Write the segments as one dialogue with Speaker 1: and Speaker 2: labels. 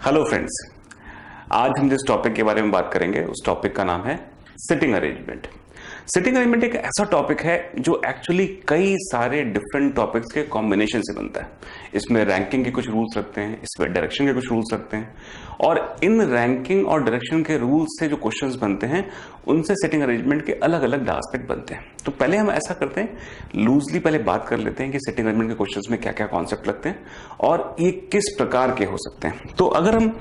Speaker 1: Hello friends, आज हम जिस टॉपिक के बारे में बात करेंगे उस टॉपिक का नाम है सिटिंग अरेंजमेंट। सिटिंग अरेंजमेंट एक ऐसा टॉपिक है जो एक्चुअली कई सारे डिफरेंट टॉपिक्स के कॉम्बिनेशन से बनता है। इसमें रैंकिंग के कुछ रूल्स रखते हैं, इसमें डायरेक्शन के कुछ रूल्स रखते हैं, और इन रैंकिंग और डायरेक्शन के रूल्स से जो क्वेश्चंस बनते हैं उनसे सिटिंग अरेंजमेंट के अलग अलग एस्पेक्ट बनते हैं। तो पहले हम ऐसा करते हैं, लूजली पहले बात कर लेते हैं कि सिटिंग अरेंजमेंट के क्वेश्चंस में क्या क्या कॉन्सेप्ट लगते हैं और ये किस प्रकार के हो सकते हैं। तो अगर हम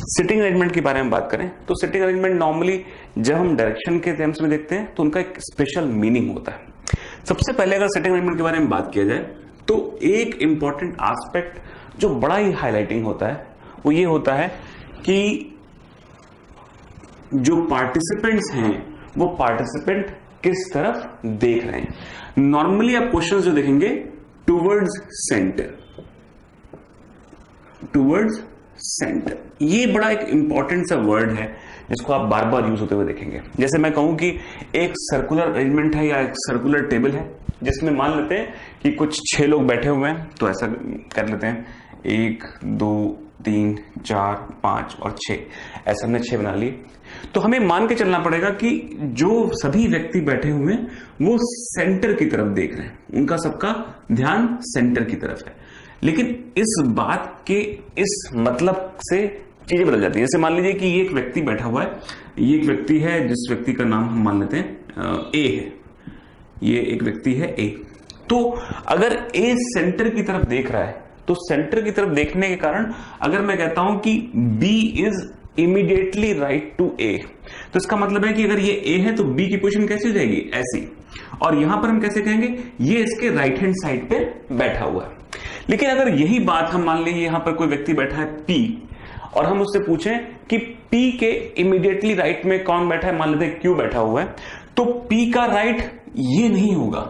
Speaker 1: सिटिंग अरेंजमेंट के बारे में बात करें तो सिटिंग अरेंजमेंट नॉर्मली जब हम डायरेक्शन के टर्म्स में देखते हैं तो उनका एक स्पेशल मीनिंग होता है। सबसे पहले अगर सिटिंग अरेंजमेंट के बारे में बात किया जाए तो एक इंपॉर्टेंट एस्पेक्ट जो बड़ा ही हाईलाइटिंग होता है वो ये होता है कि जो पार्टिसिपेंट्स हैं वो पार्टिसिपेंट किस तरफ देख रहे हैं। नॉर्मली आप क्वेश्चन जो देखेंगे टुवर्ड्स सेंटर, टुवर्ड्स सेंटर, ये बड़ा एक इंपॉर्टेंट सा वर्ड है जिसको आप बार बार यूज होते हुए देखेंगे। जैसे मैं कहूं कि एक सर्कुलर अरेंजमेंट है या एक सर्कुलर टेबल है जिसमें मान लेते हैं कि कुछ 6 लोग बैठे हुए हैं, तो ऐसा कर लेते हैं 1 2 3 4 5 और 6, ऐसा हमने 6 बना लिए। तो हमें मान के चलना पड़ेगा कि जो सभी व्यक्ति बैठे हुए हैं वो सेंटर की तरफ देख रहे हैं, उनका सबका ध्यान सेंटर की तरफ है। लेकिन इस बात के इस मतलब से चीजें बदल जाती है। जैसे मान लीजिए कि ये एक व्यक्ति बैठा हुआ है, ये एक व्यक्ति है जिस व्यक्ति का नाम हम मान लेते हैं ए है, ये एक व्यक्ति है ए। तो अगर ए सेंटर की तरफ देख रहा है तो सेंटर की तरफ देखने के कारण अगर मैं कहता हूं कि B is immediately right to A, तो इसका मतलब है कि अगर ये ए है तो बी की पोजीशन कैसी हो जाएगी, ऐसी। और यहां पर हम कैसे कहेंगे, ये इसके राइट हैंड साइड पे बैठा हुआ है। लेकिन अगर यही बात हम मान लेंगे यहां पर कोई व्यक्ति बैठा है पी और हम उससे पूछें कि पी के इमीडिएटली राइट में कौन बैठा है, मान लेते हैं क्यू बैठा हुआ है, तो पी का राइट ये नहीं होगा,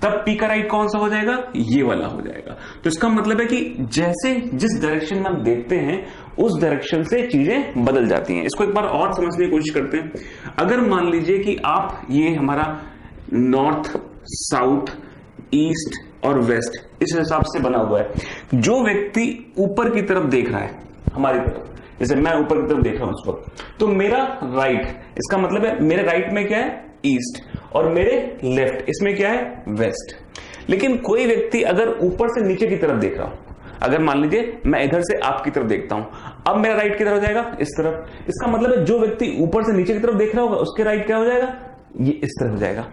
Speaker 1: तब पी का राइट कौन सा हो जाएगा, ये वाला हो जाएगा। तो इसका मतलब है कि जैसे जिस डायरेक्शन में हम देखते हैं उस डायरेक्शन से चीजें बदल जाती हैं। इसको एक बार और समझने की कोशिश करते हैं। अगर मान लीजिए कि आप, ये हमारा नॉर्थ साउथ ईस्ट और वेस्ट इस हिसाब से बना हुआ है, जो व्यक्ति ऊपर की तरफ देख रहा है हमारी तरफ, जैसे मैं ऊपर की तरफ देख रहा हूं उस वक्त, तो मेरा राइट, इसका मतलब है मेरे राइट में क्या है, ईस्ट, और मेरे लेफ्ट इसमें क्या है, वेस्ट। लेकिन कोई व्यक्ति अगर ऊपर से नीचे की तरफ देख रहा हो, अगर मान लीजिए मैं इधर से आपकी तरफ देखता हूं, अब मेरा राइट की तरफ हो जाएगा इस तरफ। इसका मतलब है जो व्यक्ति ऊपर से नीचे की तरफ देख रहा होगा उसके राइट क्या हो जाएगा, ये इस तरह हो जाएगा।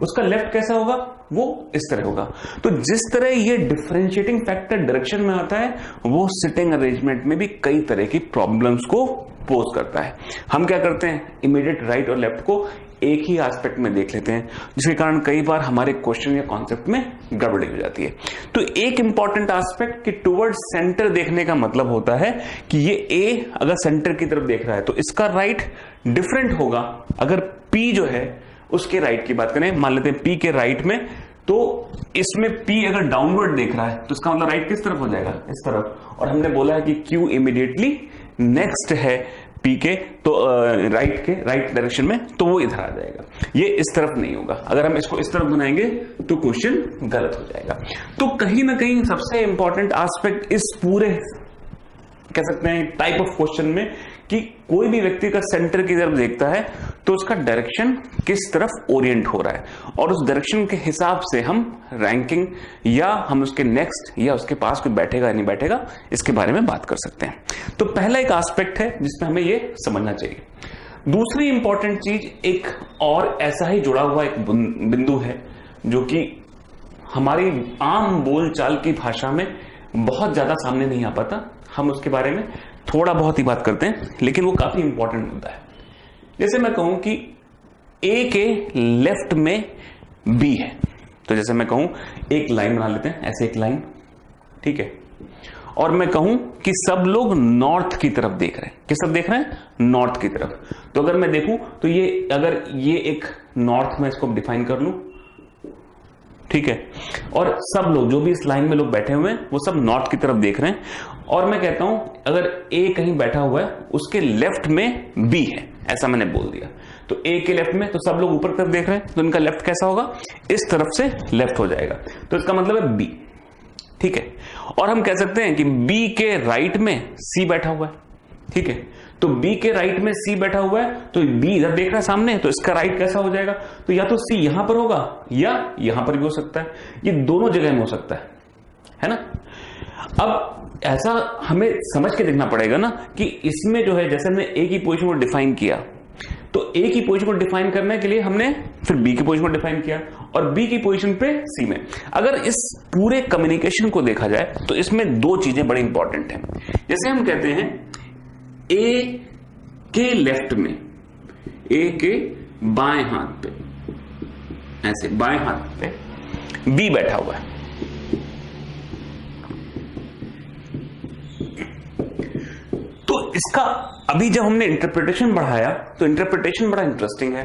Speaker 1: उसका लेफ्ट कैसा होगा, वो इस तरह होगा। तो जिस तरह ये डिफरेंशिएटिंग फैक्टर डायरेक्शन में आता है वो सिटिंग अरेंजमेंट में भी कई तरह की प्रॉब्लम्स को पोज करता है। हम क्या करते हैं, इमीडिएट राइट और लेफ्ट को एक ही एस्पेक्ट में देख लेते हैं, जिसके कारण कई बार हमारे क्वेश्चन या कॉन्सेप्ट में गड़बड़ी हो जाती है। तो एक इंपॉर्टेंट एस्पेक्ट कि टुवर्ड सेंटर देखने का मतलब होता है कि ये ए अगर सेंटर की तरफ देख रहा है तो इसका राइट डिफरेंट होगा। अगर पी जो है उसके राइट की बात करें, मान लेते हैं पी के राइट में, तो इसमें पी अगर डाउनवर्ड देख रहा है तो इसका मतलब राइट किस तरफ हो जाएगा, इस तरफ। और हमने बोला है कि क्यू इमीडिएटली नेक्स्ट है पी के, तो राइट डायरेक्शन में, तो वो इधर आ जाएगा, ये इस तरफ नहीं होगा। अगर हम इसको इस तरफ बनाएंगे तो क्वेश्चन गलत हो जाएगा। तो कहीं ना कहीं सबसे इंपॉर्टेंट एस्पेक्ट इस पूरे कह सकते हैं टाइप ऑफ क्वेश्चन में कि कोई भी व्यक्ति का सेंटर की तरफ देखता है तो उसका डायरेक्शन किस तरफ ओरिएंट हो रहा है, और उस डायरेक्शन के हिसाब से हम रैंकिंग या हम उसके नेक्स्ट या उसके पास कोई बैठेगा या नहीं बैठेगा इसके बारे में बात कर सकते हैं। तो पहला एक एस्पेक्ट है जिसमें हमें ये समझना चाहिए। दूसरी इंपॉर्टेंट चीज, एक और ऐसा ही जुड़ा हुआ एक बिंदु है जो कि हमारी आम बोलचाल की भाषा में बहुत ज्यादा सामने नहीं आ पाता, हम उसके बारे में थोड़ा बहुत ही बात करते हैं, लेकिन वो काफी इंपॉर्टेंट मुद्दा है। जैसे मैं कहूं कि ए के लेफ्ट में बी है, तो जैसे मैं कहूं एक लाइन बना लेते हैं, ऐसे एक लाइन, ठीक है, और मैं कहूं कि सब लोग नॉर्थ की तरफ देख रहे हैं। किस तरफ देख रहे हैं, नॉर्थ की तरफ। तो अगर मैं देखूं तो ये, अगर ये एक नॉर्थ में इसको डिफाइन कर लूं, ठीक है, और सब लोग जो भी इस लाइन में लोग बैठे हुए हैं वो सब नॉर्थ की तरफ देख रहे हैं, और मैं कहता हूं अगर ए कहीं बैठा हुआ है उसके लेफ्ट में बी है, ऐसा मैंने बोल दिया। तो ए के लेफ्ट में, तो सब लोग ऊपर की तरफ देख रहे हैं तो इनका लेफ्ट कैसा होगा, इस तरफ से लेफ्ट हो जाएगा, तो इसका मतलब है बी, ठीक है। और हम कह सकते हैं कि बी के राइट में सी बैठा हुआ है, ठीक है, तो बी के राइट में सी बैठा हुआ है, तो बी इधर देख रहा है सामने, तो इसका राइट कैसा हो जाएगा, तो या तो सी यहां पर होगा या यहां पर भी हो सकता है, ये दोनों जगह में हो सकता है ना। अब ऐसा हमें समझ के देखना पड़ेगा ना कि इसमें जो है, जैसे हमने ए की पोजीशन को डिफाइन किया, तो ए की पोजीशन को डिफाइन करने के लिए हमने फिर बी की पोजीशन को डिफाइन किया और बी की पोजीशन पे सी में। अगर इस पूरे कम्युनिकेशन को देखा जाए तो इसमें दो चीजें बड़ी इंपॉर्टेंट हैं। जैसे हम कहते हैं ए के लेफ्ट में, ए के बाएं हाथ पे, ऐसे बाएं हाथ पे बी बैठा हुआ है, तो इसका अभी जब हमने इंटरप्रिटेशन बढ़ाया तो इंटरप्रिटेशन बड़ा इंटरेस्टिंग है।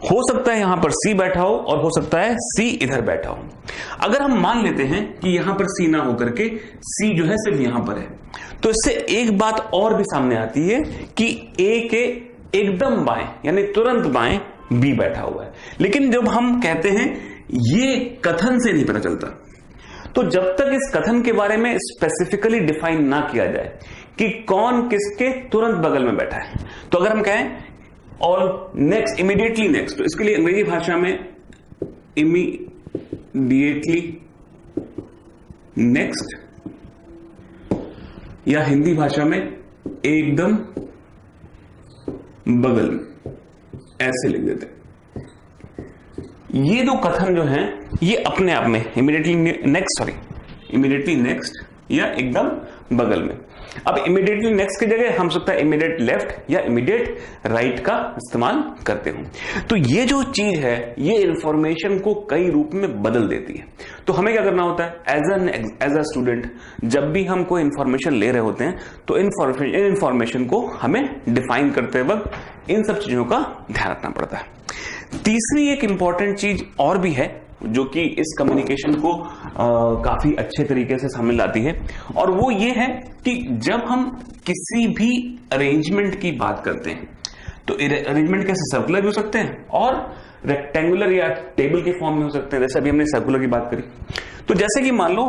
Speaker 1: हो सकता है यहां पर सी बैठा हो और हो सकता है सी इधर बैठा हो। अगर हम मान लेते हैं कि यहां पर सी ना होकर के सी जो है सिर्फ यहां पर है, तो इससे एक बात और भी सामने आती है कि ए के एकदम बाएं यानी तुरंत बाएं बी बैठा हुआ है। लेकिन जब हम कहते हैं, ये कथन से नहीं पता चलता, तो जब तक इस कथन के बारे में स्पेसिफिकली डिफाइन ना किया जाए कि कौन किसके तुरंत बगल में बैठा है, तो अगर हम कहें और नेक्स्ट, इमीडिएटली नेक्स्ट, तो इसके लिए अंग्रेजी भाषा में इमीडिएटली नेक्स्ट, या हिंदी भाषा में एकदम बगल में, ऐसे लिख देते हैं। ये दो कथन जो हैं ये अपने आप में इमीडिएटली नेक्स्ट या एकदम बगल में। अब इमीडिएटली नेक्स्ट की जगह हम सकता है इमीडिएट लेफ्ट या इमीडिएट राइट का इस्तेमाल करते हो। तो ये जो चीज है ये इंफॉर्मेशन को कई रूप में बदल देती है। तो हमें क्या करना होता है एज अ स्टूडेंट, जब भी हम कोई इंफॉर्मेशन ले रहे होते हैं तो इन इंफॉर्मेशन को हमें डिफाइन करते वक्त इन सब चीजों का ध्यान रखना पड़ता है। तीसरी एक इंपॉर्टेंट चीज और भी है जो कि इस कम्युनिकेशन को काफी अच्छे तरीके से सामने लाती है, और वो ये है कि जब हम किसी भी अरेंजमेंट की बात करते हैं तो अरेंजमेंट कैसे सर्कुलर भी हो सकते हैं और रेक्टेंगुलर या टेबल के फॉर्म में हो सकते हैं। जैसे अभी हमने सर्कुलर की बात करी, तो जैसे कि मान लो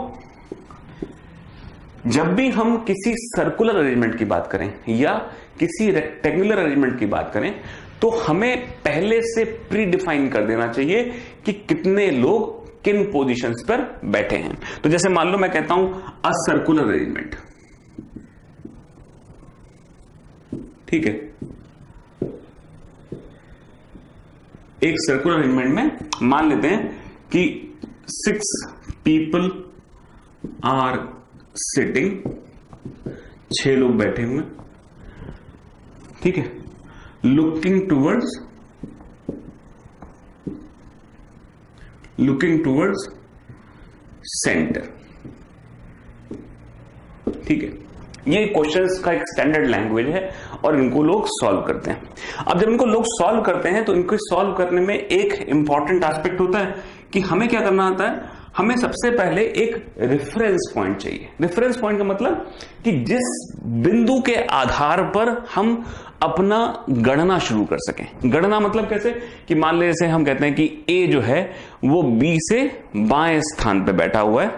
Speaker 1: जब भी हम किसी सर्कुलर अरेंजमेंट की बात करें या किसी रेक्टेंगुलर अरेंजमेंट की बात करें तो हमें पहले से प्री डिफाइन कर देना चाहिए कि कितने लोग किन पोजीशंस पर बैठे हैं। तो जैसे मान लो मैं कहता हूं अ सर्कुलर अरेंजमेंट, ठीक है, एक सर्कुलर अरेंजमेंट में मान लेते हैं कि 6 पीपल आर सिटिंग, 6 लोग बैठे हुए, ठीक है, looking towards center, ठीक है। ये क्वेश्चंस का एक स्टैंडर्ड लैंग्वेज है और इनको लोग सॉल्व करते हैं। अब जब इनको लोग सॉल्व करते हैं तो इनको सॉल्व करने में एक इंपॉर्टेंट एस्पेक्ट होता है कि हमें क्या करना आता है, हमें सबसे पहले एक रेफरेंस पॉइंट चाहिए। रेफरेंस पॉइंट का मतलब कि जिस बिंदु के आधार पर हम अपना गणना शुरू कर सकें। गणना मतलब कैसे कि मान ले जैसे हम कहते हैं कि ए जो है वो बी से बाएं स्थान पे बैठा हुआ है,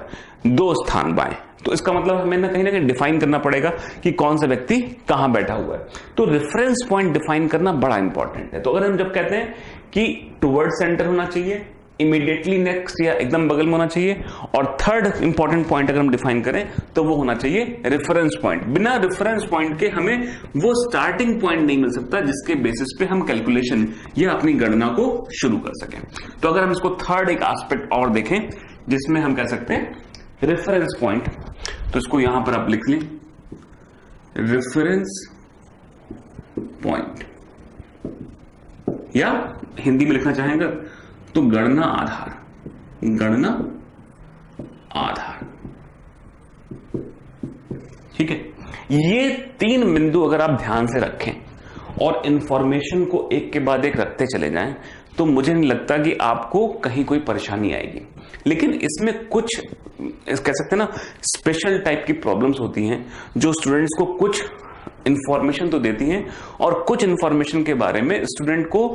Speaker 1: 2 स्थान बाएं, तो इसका मतलब हमें ना कहीं डिफाइन करना पड़ेगा कि कौन सा व्यक्ति कहां बैठा हुआ है। तो रेफरेंस पॉइंट डिफाइन करना बड़ा इंपॉर्टेंट है। तो अगर हम जब कहते हैं कि टुवर्ड सेंटर होना चाहिए, इमीडिएटली नेक्स्ट या एकदम बगल में होना चाहिए, और थर्ड इंपॉर्टेंट पॉइंट अगर हम डिफाइन करें तो वो होना चाहिए रेफरेंस पॉइंट। बिना रेफरेंस पॉइंट के हमें वो स्टार्टिंग पॉइंट नहीं मिल सकता जिसके बेसिस पे हम कैलकुलेशन या अपनी गणना को शुरू कर सकें। तो अगर हम इसको थर्ड एक एस्पेक्ट और देखें जिसमें हम कह सकते हैं रेफरेंस पॉइंट, तो इसको यहां पर आप लिख लें, रेफरेंस पॉइंट, या हिंदी में लिखना चाहेंगे तो गणना आधार, गणना आधार, ठीक है। ये 3 बिंदु अगर आप ध्यान से रखें और इंफॉर्मेशन को एक के बाद एक रखते चले जाएं तो मुझे नहीं लगता कि आपको कहीं कोई परेशानी आएगी। लेकिन इसमें कुछ कह सकते हैं ना स्पेशल टाइप की प्रॉब्लम्स होती हैं जो स्टूडेंट्स को कुछ इंफॉर्मेशन तो देती हैं और कुछ इंफॉर्मेशन के बारे में स्टूडेंट को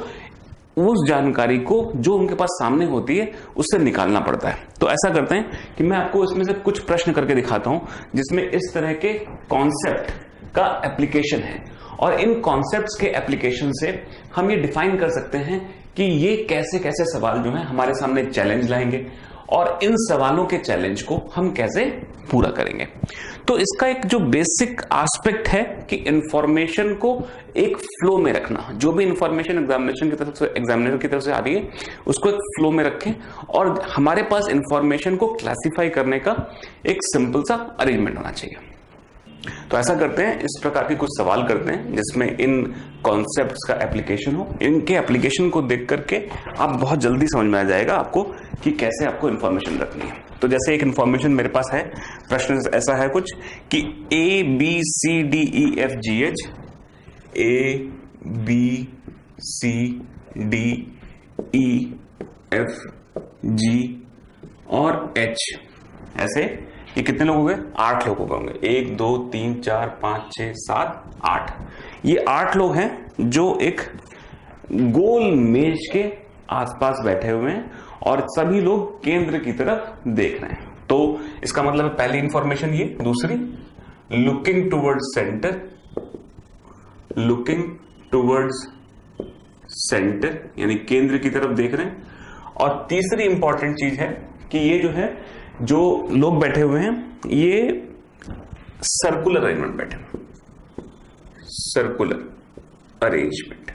Speaker 1: उस जानकारी को जो उनके पास सामने होती है उससे निकालना पड़ता है। तो ऐसा करते हैं कि मैं आपको इसमें से कुछ प्रश्न करके दिखाता हूं जिसमें इस तरह के कॉन्सेप्ट का एप्लीकेशन है, और इन कॉन्सेप्ट्स के एप्लीकेशन से हम ये डिफाइन कर सकते हैं कि ये कैसे कैसे सवाल जो है हमारे सामने चैलेंज लाएंगे और इन सवालों के चैलेंज को हम कैसे पूरा करेंगे। तो इसका एक जो बेसिक एस्पेक्ट है कि इंफॉर्मेशन को एक फ्लो में रखना, जो भी इंफॉर्मेशन एग्जामिनर की तरफ से आ रही है उसको एक फ्लो में रखें, और हमारे पास इंफॉर्मेशन को क्लासिफाई करने का एक सिंपल सा अरेंजमेंट होना चाहिए। तो ऐसा करते हैं, इस प्रकार के कुछ सवाल करते हैं जिसमें इन कॉन्सेप्ट्स का एप्लीकेशन हो। इनके एप्लीकेशन को देख करके आप बहुत जल्दी समझ में आ जाएगा आपको कि कैसे आपको इंफॉर्मेशन रखनी है। तो जैसे एक इंफॉर्मेशन मेरे पास है, प्रश्न ऐसा है कुछ कि ABCDEFGH, ABCDEFG और H, ऐसे ये कितने लोग हो गए? 8 लोग होंगे। 1 2 3 4 5 6 7 8, ये 8 लोग हैं जो एक गोल मेज के आसपास बैठे हुए हैं और सभी लोग केंद्र की तरफ देख रहे हैं। तो इसका मतलब है पहली इंफॉर्मेशन ये, दूसरी looking towards centre, looking towards centre यानी केंद्र की तरफ देख रहे हैं, और तीसरी इंपॉर्टेंट चीज है कि ये जो है जो लोग बैठे हुए हैं ये सर्कुलर अरेंजमेंट बैठे हैं, सर्कुलर अरेंजमेंट।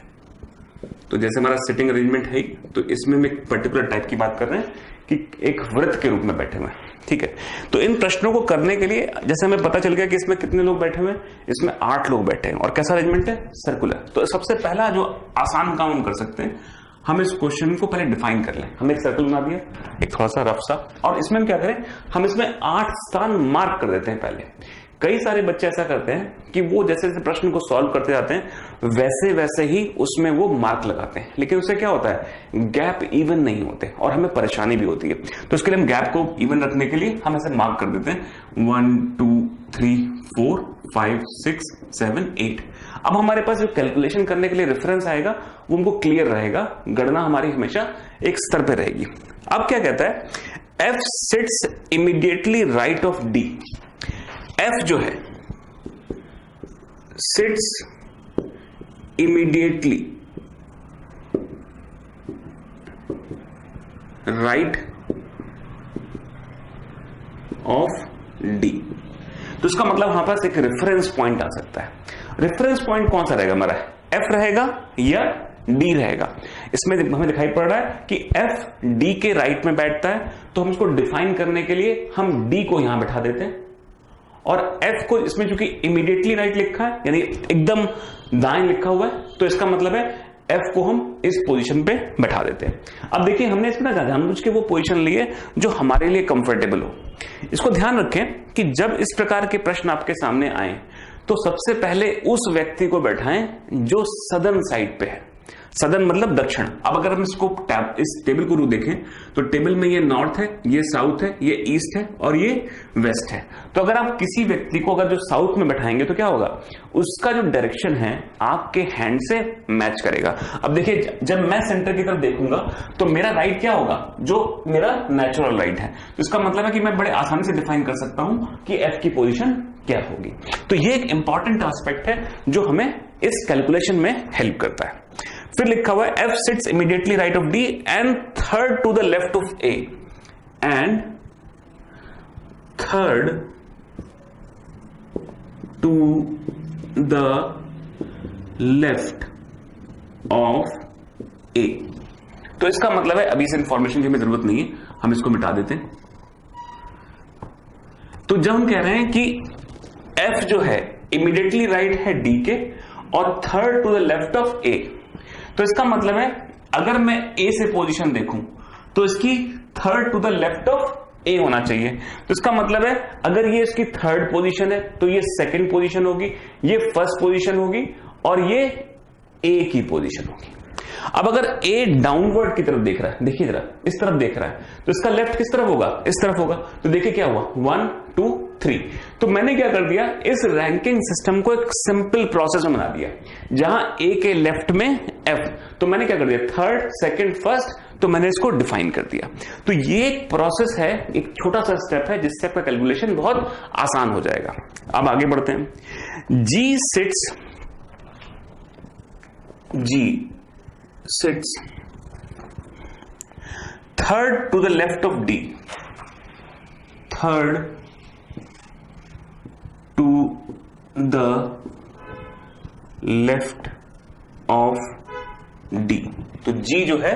Speaker 1: तो जैसे हमारा सिटिंग अरेंजमेंट है, तो इसमें हम एक पर्टिकुलर टाइप की बात कर रहे हैं कि एक वृत्त के रूप में बैठे हुए हैं, ठीक है। तो इन प्रश्नों को करने के लिए जैसे हमें पता चल गया कि इसमें कितने लोग बैठे हुए हैं, इसमें 8 लोग बैठे हैं, और कैसा अरेंजमेंट है? सर्कुलर। तो सबसे पहला जो आसान काम हम कर सकते हैं, हम इस क्वेश्चन को पहले डिफाइन कर लें। हमने एक सर्कल बना दिया, एक थोड़ा सा रफ सा, और इसमें हम क्या करें, हम इसमें 8 स्थान मार्क कर देते हैं पहले। कई सारे बच्चे ऐसा करते हैं कि वो जैसे जैसे प्रश्न को सॉल्व करते जाते हैं वैसे वैसे ही उसमें वो मार्क लगाते हैं, लेकिन उससे क्या होता है, गैप इवन नहीं होते और हमें परेशानी भी होती है। तो इसके लिए हम गैप को इवन रखने के लिए हम ऐसे मार्क कर देते हैं 1 2 3 4 5 6 7 8। अब हमारे पास जो कैलकुलेशन करने के लिए रेफरेंस आएगा वो हमको क्लियर रहेगा, गणना हमारी हमेशा एक स्तर पे रहेगी। अब क्या कहता है, F sits immediately right of D। F जो है sits immediately right of D। तो इसका मतलब हमारे पास एक रेफरेंस पॉइंट आ सकता है। रेफरेंस पॉइंट कौन सा रहेगा हमारा? F रहेगा या D रहेगा? इसमें हमें दिखाई पड़ रहा है कि F D के राइट में बैठता है, तो हम इसको डिफाइन करने के लिए हम D को यहां बैठा देते हैं, और F को इसमें चूंकि इमीडिएटली राइट लिखा है यानी एकदम दाएं लिखा हुआ है, तो इसका मतलब है F को हम इस पोजीशन पे बैठा देते हैं। अब देखिए हमने इसमें जानबूझ के वो पोजीशन ली है जो हमारे लिए कंफर्टेबल हो। इसको ध्यान रखें कि जब इस प्रकार के प्रश्न आपके सामने आए तो सबसे पहले उस व्यक्ति को बैठाएं जो सदर्न साइड पे है। सदर्न मतलब दक्षिण। अब अगर हम इसको इस टेबल को देखें तो टेबल में ये नॉर्थ है, ये साउथ है, ये ईस्ट है और ये वेस्ट है। तो अगर आप किसी व्यक्ति को अगर जो साउथ में बैठाएंगे तो क्या होगा, उसका जो डायरेक्शन है आपके हैंड से मैच करेगा। अब देखिए जब मैं सेंटर की तरफ देखूंगा तो मेरा राइट क्या होगा, जो मेरा नेचुरल राइट है। तो इसका मतलब है कि मैं बड़े आसानी से डिफाइन कर सकता हूं कि एफ की पोजीशन क्या होगी। तो ये एक इंपॉर्टेंट एस्पेक्ट है जो हमें इस कैलकुलेशन में हेल्प करता है। फिर लिखा हुआ है F sits immediately right of D and third to the left of A and third to the left of A। तो इसका मतलब है अभी इस इंफॉर्मेशन की हमें जरूरत नहीं है, हम इसको मिटा देते हैं। तो जब हम कह रहे हैं कि F जो है इमीडिएटली राइट है D के और third to the left of A, तो इसका मतलब है अगर मैं A से पोजीशन देखूं तो इसकी third to the left of A होना चाहिए। तो इसका मतलब है अगर ये इसकी थर्ड पोजीशन है तो ये सेकंड पोजीशन होगी, ये फर्स्ट पोजीशन होगी और ये A की पोजीशन होगी। अब अगर A डाउनवर्ड की तरफ देख रहा है, देखिए जरा इस तरफ देख रहा है, तो इसका लेफ्ट किस तरफ होगा, इस तरफ होगा। तो देखिए क्या हुआ 1 2 3। तो मैंने क्या कर दिया, इस रैंकिंग सिस्टम को एक सिंपल प्रोसेस में बना दिया। जहां A के लेफ्ट में F, तो मैंने क्या कर दिया थर्ड सेकंड फर्स्ट, तो मैंने इसको डिफाइन कर दिया। तो ये एक प्रोसेस है, एक छोटा सा स्टेप है जिससे आपका कैलकुलेशन बहुत आसान हो जाएगा। अब आगे बढ़ते हैं। G sits third to the left of D. Third to the left of D. तो G जो है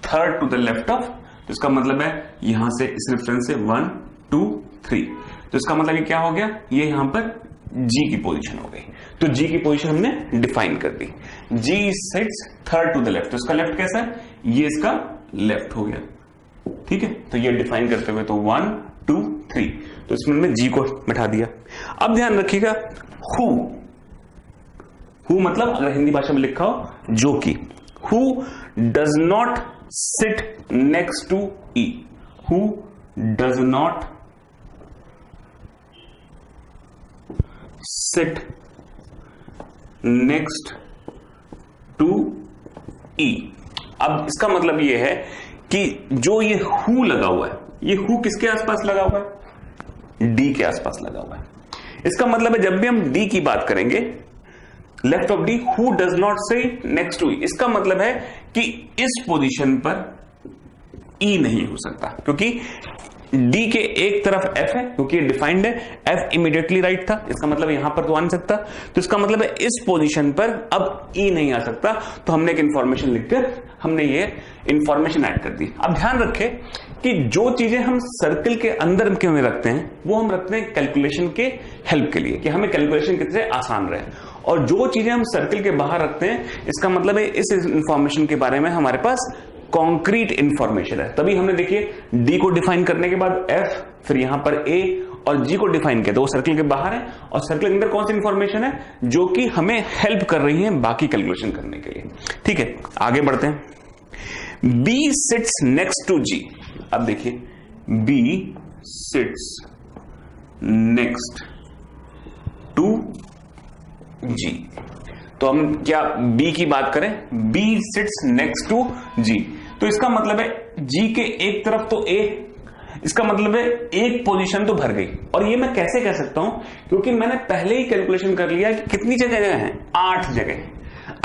Speaker 1: third to the left of, तो इसका मतलब है यहां से इस रेफरेंस से 1 2 3, तो इसका मतलब ये क्या हो गया, ये यहां पर G की पोजीशन हो गई। तो G की पोजीशन हमने डिफाइन कर दी। G sits third to the left, तो इसका लेफ्ट कैसा है, ये इसका लेफ्ट हो गया। ठीक है, तो ये डिफाइन करते हुए तो 1 2 3, तो इसमें हमने G को बैठा दिया। अब ध्यान रखिएगा, हु मतलब अगर हिंदी भाषा में लिखा हो जो कि, who does not sit next to E, who does not sit next to E। अब इसका मतलब यह है कि जो ये हु लगा हुआ है, ये हु किसके आसपास लगा हुआ है, D के आसपास लगा हुआ है। इसका मतलब है जब भी हम D की बात करेंगे, left of D, who does not sit next to E, इसका मतलब है कि इस पोजीशन पर E नहीं हो सकता, क्योंकि D के एक तरफ F है, क्योंकि डिफाइंड है, F इमीडिएटली राइट था, इसका मतलब यहां पर तो आ नहीं सकता, तो इसका मतलब है इस पोजीशन पर अब E नहीं आ सकता। तो हमने एक इंफॉर्मेशन लिखकर हमने ये इंफॉर्मेशन ऐड कर दी। अब ध्यान रखें कि जो चीजें हम सर्कल के अंदर के में रखते हैं वो हम रखते हैं कैलकुलेशन के हेल्प के लिए, कि हमें कैलकुलेशन कितने आसान रहे, और जो चीजें हम सर्कल के बाहर रखते हैं इसका मतलब है इस इंफॉर्मेशन के बारे में हमारे पास कॉन्क्रीट इंफॉर्मेशन है। तभी हमने देखिए D को डिफाइन करने के बाद F, फिर यहां पर A और G को डिफाइन किया, तो वो सर्कल के बाहर है, और सर्कल के अंदर कौन सी इंफॉर्मेशन है जो कि हमें हेल्प कर रही है बाकी कैलकुलेशन करने के लिए। ठीक है, आगे बढ़ते हैं। B sits next to G। अब देखिए, B sits next to G, तो हम क्या B की बात करें, B sits next to G, तो इसका मतलब है G के एक तरफ तो A, इसका मतलब है एक पोजीशन तो भर गई। और ये मैं कैसे कह सकता हूं, क्योंकि मैंने पहले ही कैलकुलेशन कर लिया कि कितनी जगह हैं, 8 जगह।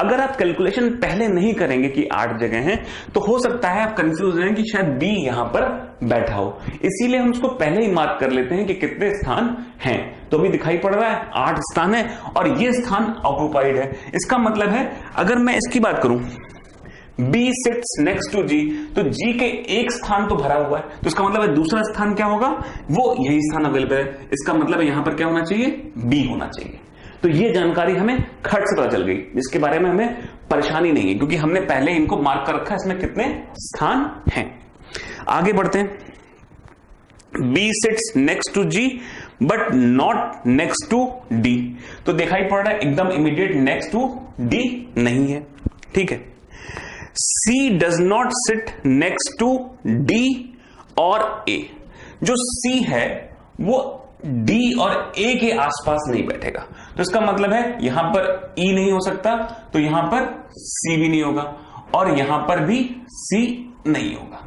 Speaker 1: अगर आप कैलकुलेशन पहले नहीं करेंगे कि 8 जगह हैं, तो हो सकता है आप कंफ्यूज हैं कि शायद B यहां पर बैठा हो, इसीलिए हम उसको पहले ही मार्क कर लेते हैं कि कितने स्थान हैं। तो अभी दिखाई पड़ रहा है 8 स्थान है, और ये स्थान ऑक्युपाइड है। इसका मतलब है अगर मैं इसकी बात करूं, B sits next to G, तो G के एक स्थान तो भरा हुआ है, तो इसका मतलब है दूसरा स्थान क्या होगा, वो यही स्थान अवेलेबल है। इसका मतलब है यहां पर क्या होना चाहिए, B होना चाहिए। तो ये जानकारी हमें खट से पता चल गई, जिसके बारे में हमें परेशानी नहीं है, क्योंकि हमने पहले इनको मार्क कर रखा है इसमें कितने स्थान हैं। आगे बढ़ते हैं। B sits next to G but not next to D, तो दिखाई पड़ रहा है एकदम इमीडिएट नेक्स्ट टू D नहीं है। ठीक है। C does not sit next to D और A, जो C है वो D और A के आसपास नहीं बैठेगा, तो इसका मतलब है यहां पर E नहीं हो सकता, तो यहां पर C भी नहीं होगा, और यहां पर भी C नहीं होगा।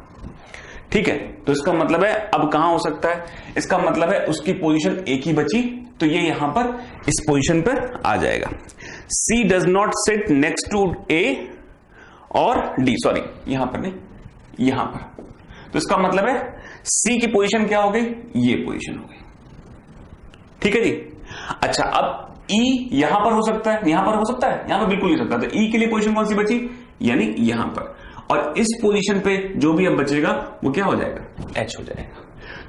Speaker 1: ठीक है, तो इसका मतलब है अब कहां हो सकता है, इसका मतलब है उसकी पोजीशन एक ही बची, तो ये यहां पर इस पोजीशन पर आ जाएगा। C does not sit next to A और D, सॉरी यहां पर नहीं, यहां पर, तो इसका मतलब है C की पोजीशन क्या हो गई, ये पोजीशन हो गई। ठीक है जी। अच्छा, अब E यहां पर हो सकता है, यहां पर हो सकता है, यहां पर बिल्कुल नहीं सकता, तो E के लिए पोजीशन कौन सी बची, यानी यहां पर, और इस पोजीशन पे जो भी अब बचेगा वो क्या हो जाएगा, H हो जाएगा।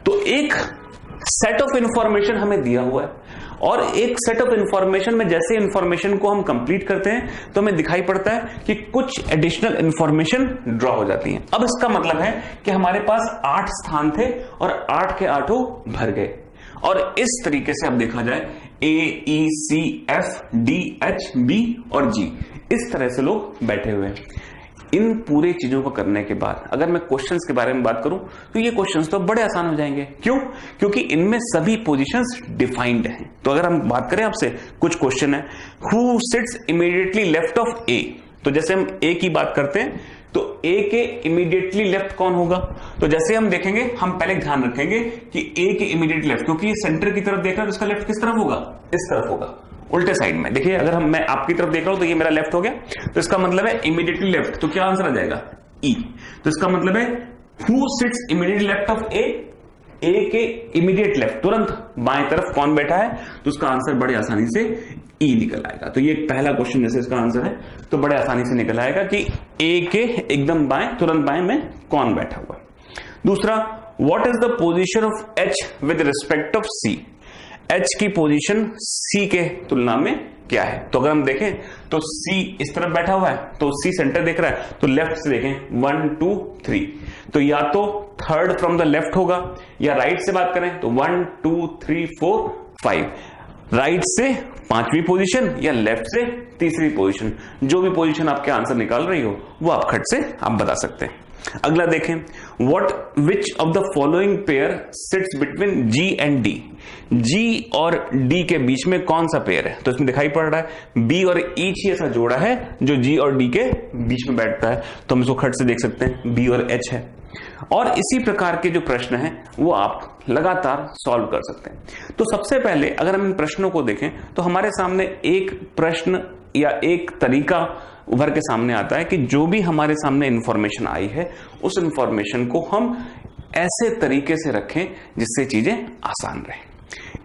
Speaker 1: तो एक सेट ऑफ इंफॉर्मेशन हमें दिया हुआ है, और एक सेट ऑफ इंफॉर्मेशन में जैसे इंफॉर्मेशन को हम कंप्लीट करते हैं तो हमें दिखाई पड़ता है कि कुछ एडिशनल इंफॉर्मेशन ड्रॉ हो जाती है। अब इसका मतलब है कि हमारे पास 8 स्थान थे और 8 के 8 भर गए, और इस तरीके से अब देखा जाए A, E, C, F, D, H, B और G, इस तरह से लोग बैठे हुए हैं। इन पूरे चीजों को करने के बाद अगर मैं क्वेश्चंस के बारे में बात करूं तो ये क्वेश्चंस तो बड़े आसान हो जाएंगे। क्यों? क्योंकि इनमें सभी पोजीशंस डिफाइंड हैं। तो अगर हम बात करें आपसे, कुछ क्वेश्चन है, who sits immediately left of A, तो जैसे हम A की बात करते हैं तो ए के इमीडिएटली लेफ्ट कौन होगा? तो जैसे हम देखेंगे, हम पहले ध्यान रखेंगे कि ए के इमीडिएट लेफ्ट, क्योंकि ये सेंटर की तरफ देख रहा है तो इसका लेफ्ट किस तरफ होगा? इस तरफ होगा, उल्टे साइड में। देखिए अगर मैं आपकी तरफ देख रहा हूं तो ये मेरा लेफ्ट हो गया, तो इसका मतलब है इमीडिएटली लेफ्ट। तो क्या आंसर आ जाएगा? ई। तो इसका मतलब है who sits immediately left of A? A के इमीडिएट लेफ्ट, तुरंत बाएं तरफ कौन बैठा है? तो उसका आंसर बड़े आसानी से ई निकल आएगा। तो ये पहला क्वेश्चन जैसे इसका आंसर है तो बड़े आसानी से निकल आएगा कि ए के एकदम बाएं, तुरंत बाएं में कौन बैठा हुआ। दूसरा, what is the position of H with respect of C? H की पोजीशन सी के तुलना में क्या है? तो अगर हम देखें तो सी इस तरफ बैठा हुआ है, तो सी सेंटर देख रहा है, तो लेफ्ट से देखें 1 2 3, तो या तो थर्ड फ्रॉम द लेफ्ट होगा, या राइट से बात करें तो 1 2 3 4 5, राइट से पांचवी पोजीशन या लेफ्ट से तीसरी पोजीशन, जो भी पोजीशन आपके आंसर निकाल रही हो वो आप खट से आप बता सकते हैं। अगला देखें, what which of the following pair sits between G and D? G और डी के बीच में कौन सा पेयर है? तो इसमें दिखाई पड़ रहा है बी और एच ही ऐसा जोड़ा है जो जी और डी के बीच में बैठता है, तो हम इसको खट से देख सकते हैं बी और एच है। और इसी प्रकार के जो प्रश्न हैं वो आप लगातार सॉल्व कर सकते हैं। तो सबसे पहले अगर हम इन प्रश्नों को देखें तो हमारे सामने एक प्रश्न या एक तरीका उभर के सामने आता है कि जो भी हमारे सामने इंफॉर्मेशन आई है उस इंफॉर्मेशन को हम ऐसे तरीके से रखें जिससे चीजें आसान रहे।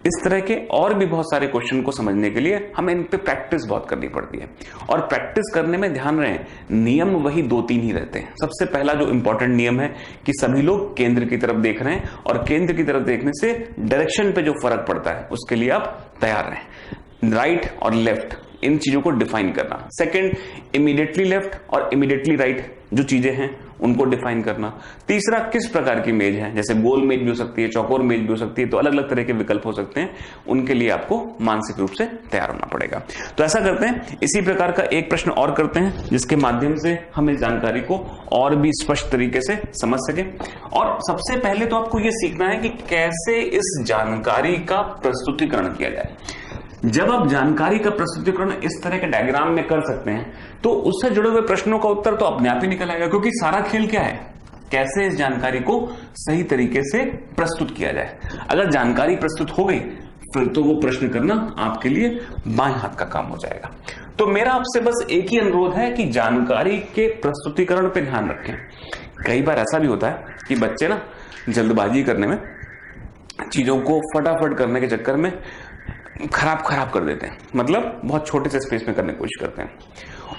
Speaker 1: इस तरह के और भी बहुत सारे क्वेश्चन को समझने के लिए हमें इन पे प्रैक्टिस बहुत करनी पड़ती है, और प्रैक्टिस करने में ध्यान रहे नियम वही 2-3 ही रहते हैं। सबसे पहला जो इंपॉर्टेंट नियम है कि सभी लोग केंद्र की तरफ देख रहे हैं, और केंद्र की तरफ देखने से डायरेक्शन पे जो फर्क पड़ता है उसके लिए आप तैयार रहें। राइट और लेफ्ट, इन चीजों को डिफाइन करना। सेकंड, इमीडिएटली लेफ्ट और इमीडिएटली राइट जो चीजें हैं उनको डिफाइन करना। तीसरा, किस प्रकार की मेज है, जैसे गोल मेज भी हो सकती है, चौकोर मेज भी हो सकती है, तो अलग अलग तरह के विकल्प हो सकते हैं, उनके लिए आपको मानसिक रूप से तैयार होना पड़ेगा। तो ऐसा करते हैं, इसी प्रकार का एक प्रश्न और करते हैं जिसके माध्यम से हम इस जानकारी को और भी स्पष्ट तरीके से समझ सके। और सबसे पहले तो आपको यह सीखना है कि कैसे इस जानकारी का प्रस्तुतिकरण किया जाए। जब आप जानकारी का प्रस्तुतिकरण इस तरह के डायग्राम में कर सकते हैं तो उससे जुड़े हुए प्रश्नों का उत्तर तो अपने आप ही निकल आएगा, क्योंकि सारा खेल क्या है, कैसे इस जानकारी को सही तरीके से प्रस्तुत किया जाए। अगर जानकारी प्रस्तुत हो गई फिर तो वो प्रश्न करना आपके लिए बाएं हाथ का काम हो जाएगा। तो मेरा आपसे बस एक ही अनुरोध है कि जानकारी के प्रस्तुतिकरण पे ध्यान रखें। कई बार ऐसा भी होता है कि बच्चे ना जल्दबाजी करने में, चीजों को फटाफट करने के चक्कर में खराब कर देते हैं, मतलब बहुत छोटे से स्पेस में करने की कोशिश करते हैं,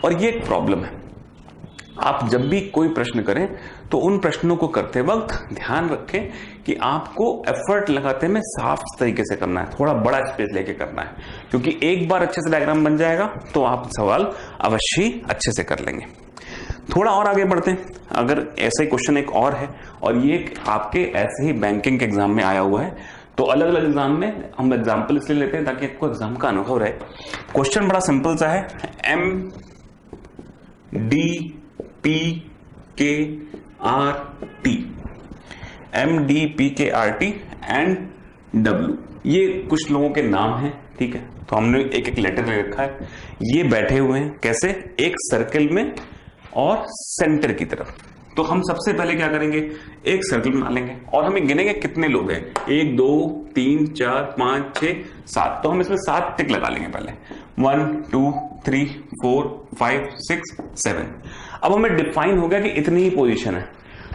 Speaker 1: और ये एक प्रॉब्लम है। आप जब भी कोई प्रश्न करें तो उन प्रश्नों को करते वक्त ध्यान रखें कि आपको एफर्ट लगाते में साफ तरीके से करना है, थोड़ा बड़ा स्पेस लेके करना है, क्योंकि एक बार अच्छे से डायग्राम बन जाएगा तो आप सवाल अवश्य ही अच्छे से कर लेंगे। थोड़ा और आगे बढ़ते हैं। अगर ऐसा ही क्वेश्चन एक और है, और ये आपके ऐसे ही बैंकिंग के एग्जाम में आया हुआ है, तो अलग अलग एग्जाम में हम एग्जाम्पल इसलिए लेते हैं ताकि आपको एग्जाम का अनुभव रहे। क्वेश्चन बड़ा सिंपल सा है, MDPKRT एंड W, ये कुछ लोगों के नाम हैं, ठीक है। तो हमने एक एक लेटर ले रखा है, ये बैठे हुए हैं कैसे, एक सर्कल में और सेंटर की तरफ। तो हम सबसे पहले क्या करेंगे, एक सर्कल बना लेंगे और हमें गिनेंगे कितने लोग हैं, 1 2 3 4 5 6 7। तो हम इसमें 7 टिक लगा लेंगे पहले, 1 2 3 4 5 6 7। अब हमें डिफाइन हो गया कि इतनी ही पोजीशन है।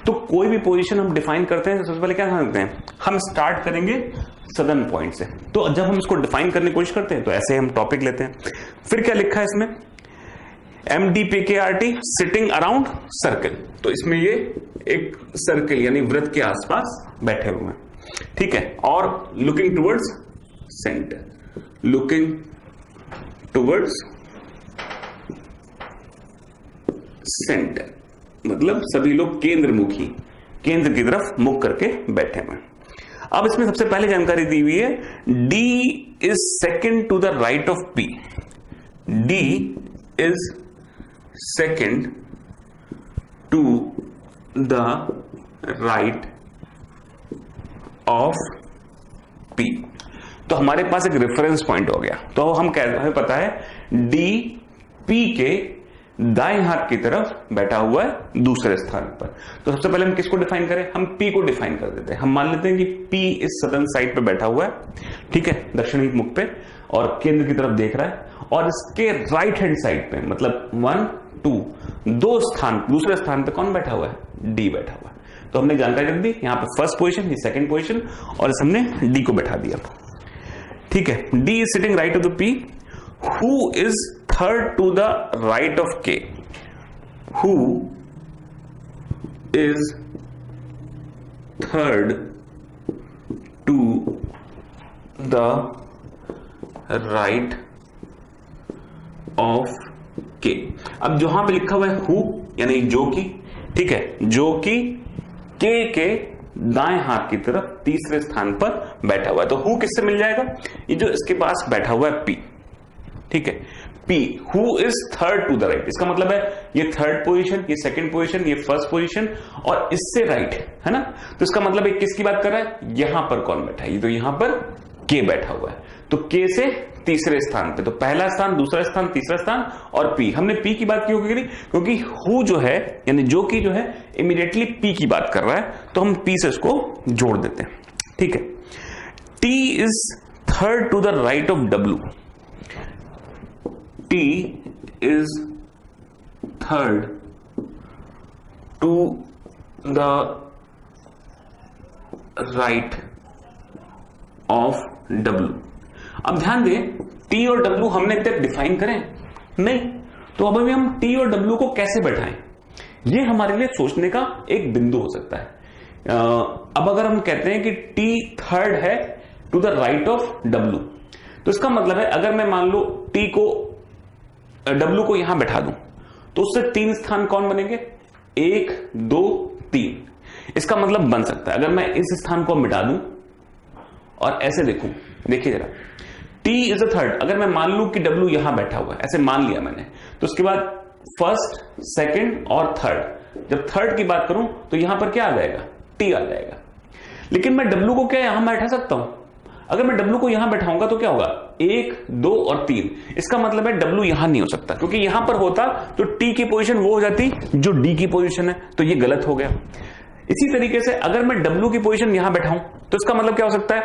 Speaker 1: तो कोई भी पोजीशन हम डिफाइन करते हैं तो सबसे पहले क्या करते हैं, हम स्टार्ट करेंगे सदर्न पॉइंट से। तो जब हम इसको डिफाइन करने की कोशिश करते हैं तो ऐसे हम टॉपिक लेते हैं। फिर क्या लिखा है इसमें, MDPKRT सिटिंग अराउंड सर्कल, तो इसमें ये एक सर्कल यानी वृत्त के आसपास बैठे हुए हैं, ठीक है। और looking towards centre, looking towards centre मतलब सभी लोग केंद्रमुखी, केंद्र की तरफ मुख करके बैठे हुए। अब इसमें सबसे पहले जानकारी दी हुई है, D is second to the right of P, D is second to the right of P। तो हमारे पास एक रेफरेंस पॉइंट हो गया। तो हम हमें पता है D P के दाएं हाथ की तरफ बैठा हुआ है दूसरे स्थान पर। तो सबसे पहले हम किसको डिफाइन करें, हम P को डिफाइन कर देते हैं। हम मान लेते हैं कि P इस सदर्न साइड पे बैठा हुआ है, ठीक है, दक्षिणी मुख पे, और केंद्र की तरफ देख रहा है, और इसके राइट हैंड साइड पे मतलब 1 2 दो स्थान, दूसरे स्थान पे कौन बैठा हुआ है, D बैठा हुआ है। तो हमने जानकारी रख दी, यहां पे फर्स्ट पोजीशन, ये सेकंड पोजीशन, और इस हमने D को बैठा दिया, ठीक है। D is sitting right of the P, who is third to the right of K, who is third to the right of K। अब जहां पे लिखा हुआ है हु यानी जो कि, ठीक है, जो कि K के दाएं हाथ की तरफ तीसरे स्थान पर बैठा हुआ है। तो हु किससे मिल जाएगा, ये जो इसके पास बैठा हुआ है P, ठीक है, P, who is third to the right, इसका मतलब है ये थर्ड पोजीशन, ये सेकंड पोजीशन, ये फर्स्ट पोजीशन, और इससे राइट है ना। तो इसका मतलब है किसकी बात कर रहा है, यहां पर कौन बैठा है, ये तो यहां पर K बैठा हुआ है। तो K से तीसरे स्थान पे, तो पहला स्थान, दूसरा स्थान, तीसरा स्थान, और P। हमने P की बात क्यों करी, क्योंकि हु जो है यानी जो कि जो है इमीडिएटली P की बात कर रहा है, तो हम P से इसको जोड़ देते हैं, ठीक है। T is third to the right of W, T is third to the right of W। अब ध्यान दें, T और W हमने तक डिफाइन करें नहीं, तो अब हम T और W को कैसे बैठाएं, ये हमारे लिए सोचने का एक बिंदु हो सकता है। अब अगर हम कहते हैं कि T थर्ड है to the right of W, तो इसका मतलब है अगर मैं मान लो T को W को यहां बैठा दूं, तो उससे 3 स्थान कौन बनेंगे, 1 2 3। इसका मतलब बन सकता है, अगर मैं इस स्थान को मिटा दूं और ऐसे देखूं, देखिए जरा, T इज अ थर्ड, अगर मैं मान लूं कि W यहां बैठा हुआ है, ऐसे मान लिया मैंने, तो उसके बाद फर्स्ट, सेकंड और थर्ड, जब थर्ड की बात करूं तो यहां पर क्या आ जाएगा, T आ जाएगा। लेकिन मैं W को क्या यहां बैठा सकता हूं, अगर मैं W को यहां बैठाऊंगा तो क्या होगा, 1 2 और 3। इसका मतलब है W यहां नहीं हो सकता, क्योंकि यहां पर होता तो T की पोजीशन वो हो जाती जो D की पोजीशन है, तो ये गलत हो गया। इसी तरीके से अगर मैं W की पोजीशन यहां बैठाऊं तो इसका मतलब क्या हो सकता है,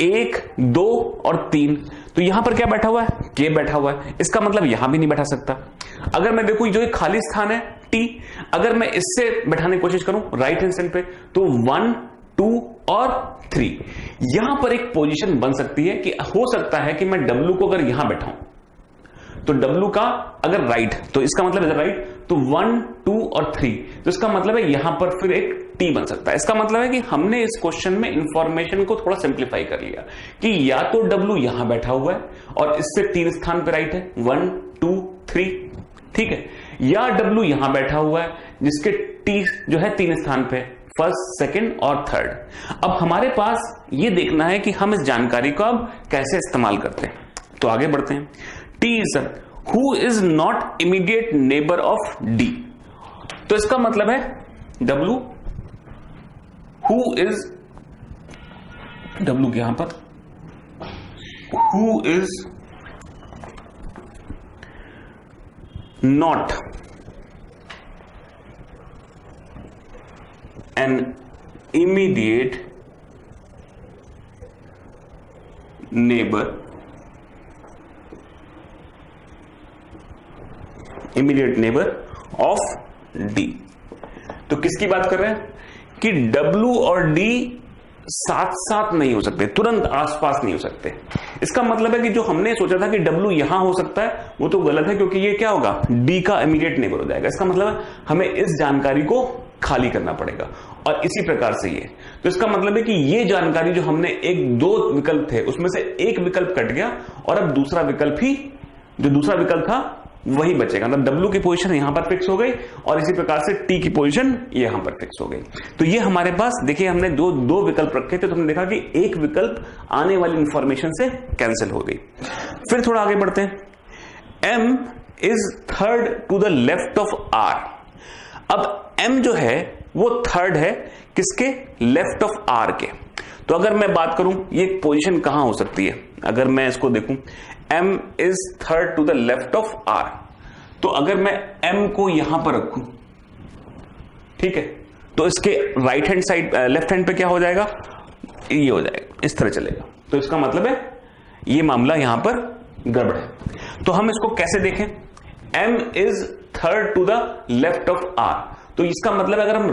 Speaker 1: 1 2 और 3। तो यहां पर क्या बैठा हुआ है, K बैठा हुआ है, इसका मतलब यहां भी नहीं बैठा सकता। अगर मैं देखूं जो खाली स्थान है T, अगर मैं इससे बैठाने की कोशिश करूं राइट हैंड साइड पे, तो 1 2 और 3, यहां पर एक पोजीशन बन सकती है कि हो सकता है कि मैं W को अगर यहां बैठाऊं, तो W का अगर राइट, तो इसका मतलब है राइट, तो 1 2 और 3, तो इसका मतलब है यहां पर फिर एक T बन सकता है। इसका मतलब है कि हमने इस क्वेश्चन में इंफॉर्मेशन को थोड़ा सिंप्लीफाई कर लिया कि या तो W यहां बैठा हुआ है और इससे 3 स्थान पर राइट है 1 2 3, ठीक है, या W यहां बैठा हुआ है जिसके T जो है 3 स्थान पे, फर्स्ट सेकंड और थर्ड। अब हमारे पास ये देखना है कि हम इस जानकारी को अब कैसे इस्तेमाल करते हैं, तो आगे बढ़ते हैं। T is who is not immediate neighbour of D, तो इसका मतलब है W, हु इज W यहां पर, who is not an immediate neighbor of D। तो किसकी बात कर रहे हैं कि W और D साथ साथ नहीं हो सकते, तुरंत आसपास नहीं हो सकते। इसका मतलब है कि जो हमने सोचा था कि W यहां हो सकता है वो तो गलत है, क्योंकि ये क्या होगा, D का इमीडिएट नेबर हो जाएगा। इसका मतलब है हमें इस जानकारी को खाली करना पड़ेगा, और इसी प्रकार से ये, तो इसका मतलब है कि ये जानकारी जो हमने एक दो विकल्प थे उसमें से एक विकल्प कट गया, और अब दूसरा विकल्प ही, जो दूसरा विकल्प था वही बचेगा। मतलब W की पोजीशन यहां पर फिक्स हो गई और इसी प्रकार से T की पोजीशन यहां पर फिक्स हो गई। तो ये हमारे पास देखिए, हमने दो विकल्प रखे थे, तो हमने देखा कि एक विकल्प आने वाली इंफॉर्मेशन से कैंसिल हो गई। फिर थोड़ा आगे बढ़ते हैं। M is third to the left of R। अब M जो है वो थर्ड है किसके, लेफ्ट ऑफ R के। तो अगर मैं बात करूं ये पोजीशन कहां हो सकती है, अगर मैं इसको देखूं, M is third to the left of R, तो अगर मैं m को यहां पर रखूं, ठीक है, तो इसके right hand side, left hand पे क्या हो जाएगा, ये हो जाएगा, इस तरह चलेगा। तो इसका मतलब है ये मामला यहां पर गड़बड़ है। तो हम इसको कैसे देखें, m is third to the left of r, तो इसका मतलब अगर हम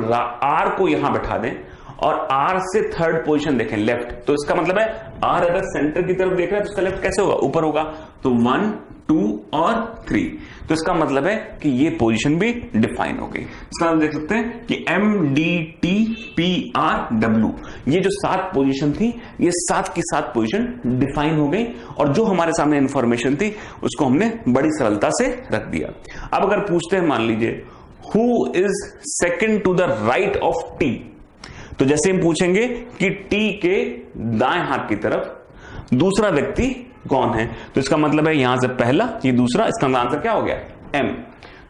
Speaker 1: r को यहां बैठा दें और r से थर्ड पोजीशन देखें लेफ्ट, तो इसका मतलब है r अगर सेंटर की तरफ देख रहा है तो इसका लेफ्ट कैसे होगा, ऊपर होगा। तो 1 2 और 3, तो इसका मतलब है कि ये पोजीशन भी डिफाइन हो गई। इसका मतलब देख सकते हैं कि M D T P R W, ये जो 7 पोजीशन थी, ये 7 की 7 पोजीशन डिफाइन हो गई, और जो हमारे सामने इंफॉर्मेशन थी उसको हमने बड़ी सरलता से रख दिया। अब अगर पूछते हैं, मान लीजिए who is second to the right of T, तो जैसे हम पूछेंगे कि T के दाएं हाथ की तरफ दूसरा व्यक्ति कौन है, तो इसका मतलब है यहां से पहला, ये दूसरा, इसका आंसर क्या हो गया, M।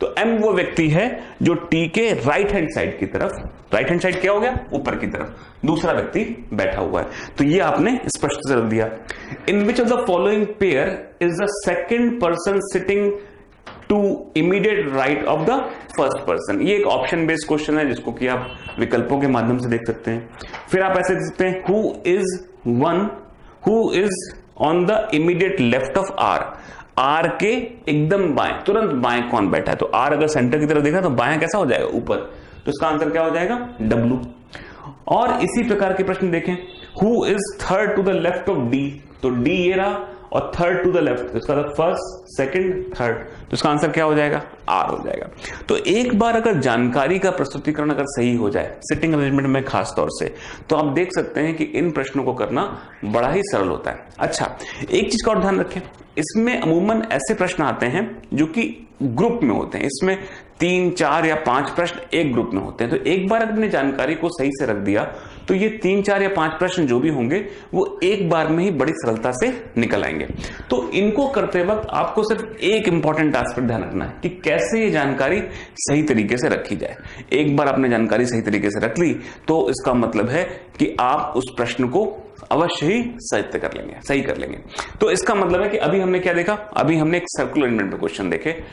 Speaker 1: तो M वो व्यक्ति है जो T के राइट हैंड साइड की तरफ, राइट हैंड साइड क्या हो गया, ऊपर की तरफ दूसरा व्यक्ति बैठा हुआ है। तो ये आपने स्पष्ट से रख दिया। In which of the following pair is the second person sitting to immediate right of the first person. ये एक ऑप्शन बेस्ड क्वेश्चन है जिसको कि आप विकल्पों के माध्यम से देख सकते हैं। फिर आप ऐसे देख सकते हैं, who is on the immediate left of R, R के एकदम बाएं, तुरंत बाएं कौन बैठा है, तो आर अगर सेंटर की तरफ देखा तो बाएं कैसा हो जाएगा, ऊपर, तो इसका आंसर क्या हो जाएगा, W। और इसी प्रकार के प्रश्न देखें, who is third to the left of D, तो D ये रहा और थर्ड टू द लेफ्ट, तो इसका फर्स्ट सेकंड थर्ड, तो इसका आंसर क्या हो जाएगा, R हो जाएगा। तो एक बार अगर जानकारी का प्रस्तुतिकरण अगर सही हो जाए सिटिंग अरेंजमेंट में खास तौर से, तो आप देख सकते हैं कि इन प्रश्नों को करना बड़ा ही सरल होता है। अच्छा, एक चीज का और ध्यान रखें, इसमें अमूमन ऐसे प्रश्न आते हैं जो कि ग्रुप में होते हैं, इसमें 3 4 या 5 प्रश्न एक ग्रुप में होते हैं। तो एक बार अपनी जानकारी को सही से रख दिया तो ये 3 4 या 5 प्रश्न जो भी होंगे वो एक बार में ही बड़ी सरलता से निकल आएंगे। तो इनको करते वक्त आपको सिर्फ एक इंपॉर्टेंट एस्पेक्ट ध्यान रखना है कि कैसे ये जानकारी सही तरीके से रखी जाए। एक बार आपने जानकारी सही तरीके से रख ली तो इसका मतलब है कि आप उस प्रश्न को अवश्य ही सही कर लेंगे। तो इसका मतलब है कि अभी हमने क्या देखा, अभी हमने एक सर्कुलर अरेंजमेंट पे क्वेश्चन देखे।